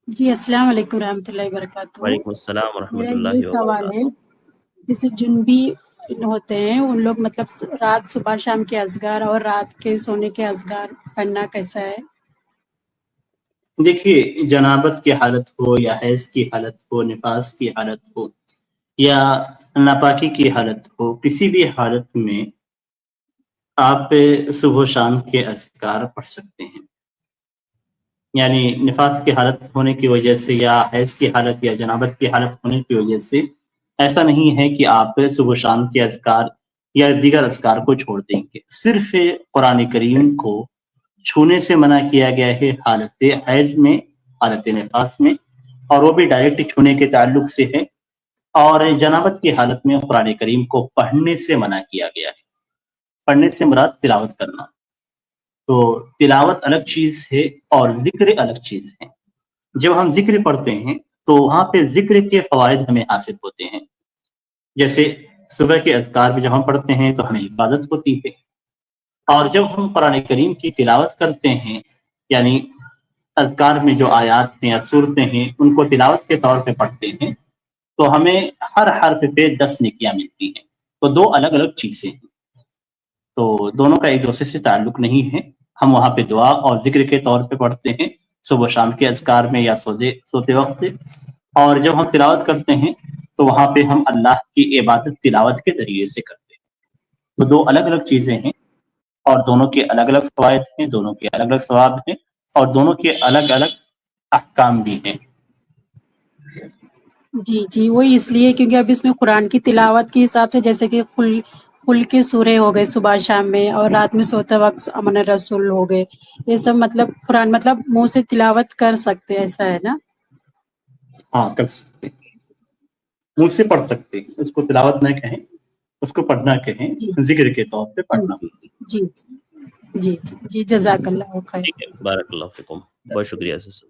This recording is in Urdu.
جی السلام علیکم رحمۃ اللہ وبرکاتہ۔ وعلیکم السلام ورحمۃ میرا یہ اللہ سوال ہے، وبرکاتہ۔ جیسے جنبی ہوتے ہیں ان لوگ مطلب رات صبح شام کے اذکار اور رات کے سونے کے اذکار پڑھنا کیسا ہے؟ دیکھیے، جنابت کی حالت ہو یا حیض کی حالت ہو، نفاس کی حالت ہو یا ناپاکی کی حالت ہو، کسی بھی حالت میں آپ صبح و شام کے اذکار پڑھ سکتے ہیں۔ یعنی نفاس کی حالت ہونے کی وجہ سے یا حیض کی حالت یا جنابت کی حالت ہونے کی وجہ سے ایسا نہیں ہے کہ آپ صبح و شام کے اذکار یا دیگر اذکار کو چھوڑ دیں گے۔ صرف قرآن کریم کو چھونے سے منع کیا گیا ہے حالت حیض میں، حالت نفاس میں، اور وہ بھی ڈائریکٹ چھونے کے تعلق سے ہے، اور جنابت کی حالت میں قرآن کریم کو پڑھنے سے منع کیا گیا ہے۔ پڑھنے سے مراد تلاوت کرنا، تو تلاوت الگ چیز ہے اور ذکر الگ چیز ہے۔ جب ہم ذکر پڑھتے ہیں تو وہاں پہ ذکر کے فوائد ہمیں حاصل ہوتے ہیں، جیسے صبح کے اذکار میں جب ہم پڑھتے ہیں تو ہمیں حفاظت ہوتی ہے، اور جب ہم قرآن کریم کی تلاوت کرتے ہیں، یعنی اذکار میں جو آیات ہیں یا صورتیں ہیں ان کو تلاوت کے طور پہ پڑھتے ہیں تو ہمیں ہر حرف پہ 10 نیکیاں ملتی ہیں۔ تو دو الگ الگ چیزیں ہیں، تو دونوں کا ایک دوسرے سے تعلق نہیں ہے۔ ہم وہاں پہ دعا اور ذکر کے طور پہ پڑھتے ہیں صبح و شام کے اذکار میں یا سوتے وقت، اور جب ہم تلاوت کرتے ہیں تو وہاں پہ ہم اللہ کی عبادت تلاوت کے ذریعے سے کرتے ہیں۔ تو دو الگ الگ چیزیں ہیں، اور دونوں کے الگ الگ فوائد ہیں، دونوں کے الگ الگ ثواب ہیں، اور دونوں کے الگ الگ احکام بھی ہیں۔ جی وہی اس لیے کیونکہ اب اس میں قرآن کی تلاوت کے حساب سے جیسے کہ خل کے سورے ہو گئے صبح شام میں، اور رات میں سوتے وقت امن رسول ہو گئے، یہ سب مطلب قرآن مطلب منہ سے تلاوت کر سکتے، ایسا ہے نا؟ ہاں، کر سکتے ہیں، منہ سے پڑھ سکتے ہیں، اس کو تلاوت نہ کہیں، اس کو پڑھنا کہیں، جی ذکر کے طور پہ پڑھنا۔ جی جی جی جی جی جی جزاک اللہ خیر۔ ٹھیک ہے، بارک اللہ فیکم، بہت شکریہ سر۔